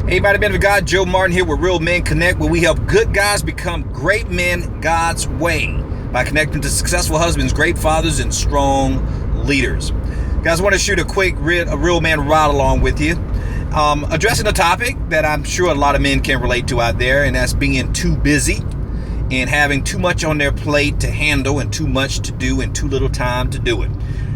Hey, mighty men of God, Joe Martin here with Real Men Connect, where we help good guys become great men God's way by connecting to successful husbands, great fathers, and strong leaders. Guys, I want to shoot a real man ride along with you, addressing a topic that I'm sure a lot of men can relate to out there, and that's being too busy and having too much on their plate to handle and too much to do and too little time to do it.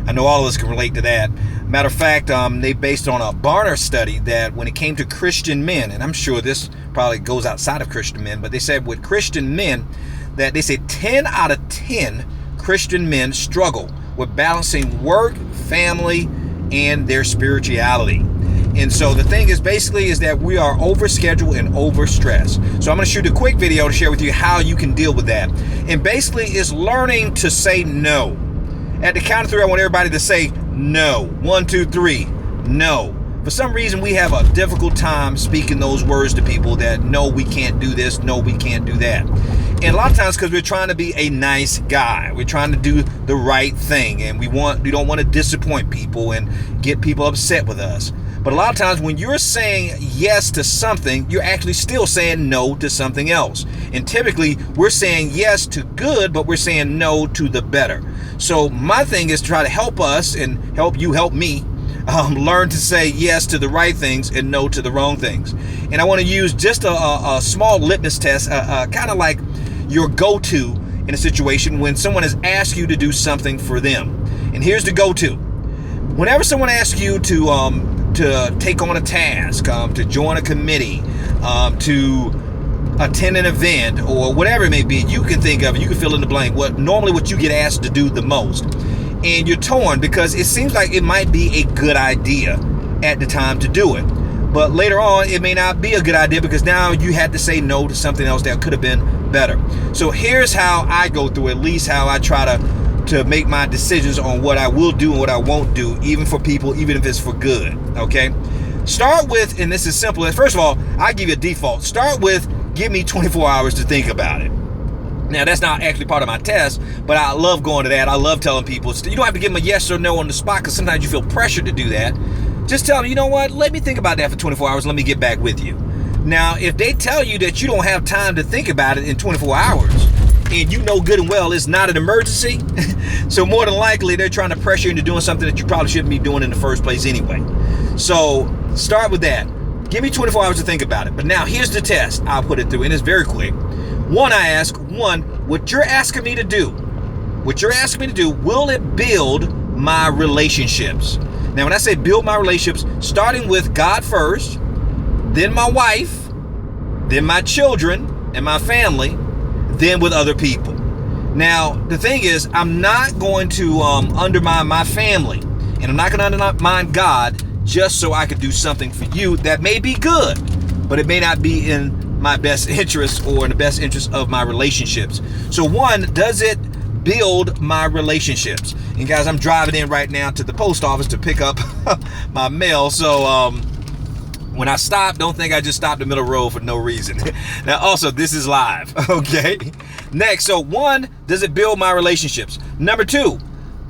I know all of us can relate to that. Matter of fact, they based on a Barner study that when it came to Christian men, and I'm sure this probably goes outside of Christian men, but they said with Christian men that they say 10 out of 10 Christian men struggle with balancing work, family, and their spirituality. And so the thing is that we are overscheduled and overstressed. So I'm going to shoot a quick video to share with you how you can deal with that. And basically it's learning to say no. At the count of three, I want everybody to say no. 1, 2, 3, no. For some reason, we have a difficult time speaking those words to people that no, we can't do this, no, we can't do that. And a lot of times because we're trying to be a nice guy. We're trying to do the right thing, and we don't want to disappoint people and get people upset with us. But a lot of times when you're saying yes to something, you're actually still saying no to something else. And typically we're saying yes to good, but we're saying no to the better. So my thing is to try to help us and help me learn to say yes to the right things and no to the wrong things. And I want to use just a small litmus test, kind of like your go-to in a situation when someone has asked you to do something for them. And here's the go-to. Whenever someone asks you to take on a task, to join a committee, to attend an event, or whatever it may be, you can think of it, you can fill in the blank, what you get asked to do the most. And you're torn because it seems like it might be a good idea at the time to do it. But later on, it may not be a good idea because now you had to say no to something else that could have been better. So here's how I go through, at least how I try to make my decisions on what I will do and what I won't do, even for people, even if it's for good, okay? Start with, and this is simple, first of all, I give you a default. Start with, give me 24 hours to think about it. Now, that's not actually part of my test, but I love going to that. I love telling people, you don't have to give them a yes or no on the spot because sometimes you feel pressured to do that. Just tell them, you know what, let me think about that for 24 hours, let me get back with you. Now, if they tell you that you don't have time to think about it in 24 hours, and you know good and well it's not an emergency, so more than likely they're trying to pressure you into doing something that you probably shouldn't be doing in the first place anyway. So start with that. Give me 24 hours to think about it. But now here's the test I'll put it through, and it's very quick. I ask, what you're asking me to do, will it build my relationships? Now, when I say build my relationships, starting with God first, then my wife, then my children and my family, then with other people. Now, the thing is, I'm not going to undermine my family, and I'm not going to undermine God just so I could do something for you that may be good, but it may not be in my best interest or in the best interest of my relationships. So does it build my relationships? And guys, I'm driving in right now to the post office to pick up my mail. So when I stop, don't think I just stopped in the middle of the road for no reason. Now, also, this is live, okay? Next, so does it build my relationships? Number 2,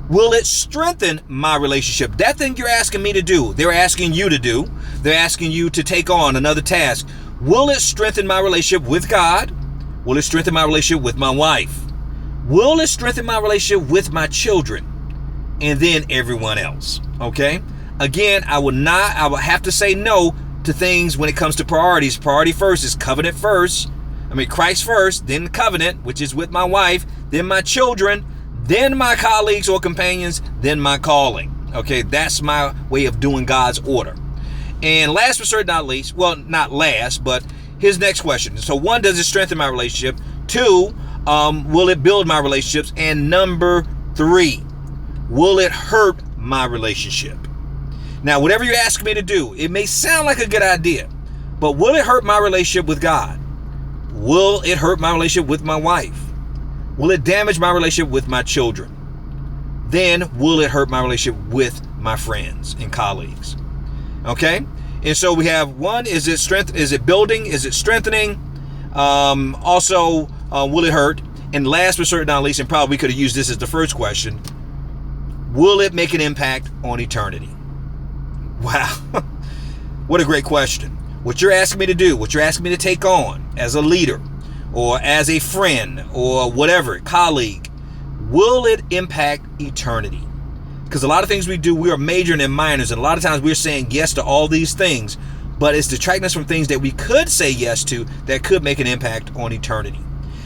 will it strengthen my relationship? That thing you're asking me to do, they're asking you to do, they're asking you to take on another task. Will it strengthen my relationship with God? Will it strengthen my relationship with my wife? Will it strengthen my relationship with my children? And then everyone else, okay? Again, I will have to say no to things when it comes to priorities. Priority first is covenant first. Christ first, then the covenant, which is with my wife, then my children, then my colleagues or companions, then my calling. Okay, that's my way of doing God's order. And last but certainly not least, well, not last, but his next question. So 1, does it strengthen my relationship? 2, will it build my relationships? And number 3, will it hurt my relationship? Now, whatever you ask me to do, it may sound like a good idea, but will it hurt my relationship with God? Will it hurt my relationship with my wife? Will it damage my relationship with my children? Then will it hurt my relationship with my friends and colleagues? Okay? And so we have 1, is it building? Is it strengthening? Also, will it hurt? And last but certainly not least, and probably we could have used this as the first question, will it make an impact on eternity? Wow. What a great question. what you're asking me to do, what you're asking me to take on as a leader or as a friend or whatever, colleague, will it impact eternity? Because a lot of things we do, we are majoring in minors, and a lot of times we're saying yes to all these things, but it's distracting us from things that we could say yes to that could make an impact on eternity.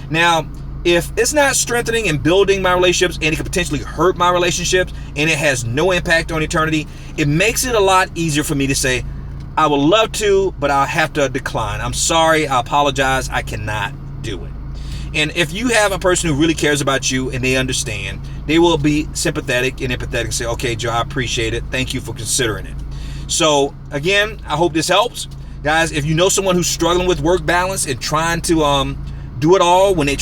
Now, if it's not strengthening and building my relationships, and it could potentially hurt my relationships, and it has no impact on eternity, it makes it a lot easier for me to say, I would love to, but I'll have to decline. I'm sorry, I apologize, I cannot do it. And if you have a person who really cares about you and they understand, they will be sympathetic and empathetic and say, okay, Joe, I appreciate it. Thank you for considering it. So again, I hope this helps. Guys, if you know someone who's struggling with work balance and trying to do it all when they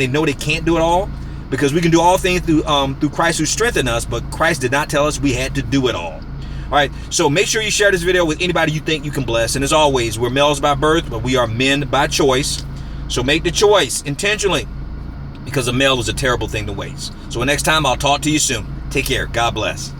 know they can't do it all, because we can do all things through Christ who strengthened us, but Christ did not tell us we had to do it all. All right, so make sure you share this video with anybody you think you can bless. And as always, we're males by birth, but we are men by choice. So make the choice intentionally, because a male is a terrible thing to waste. So next time, I'll talk to you soon. Take care. God bless.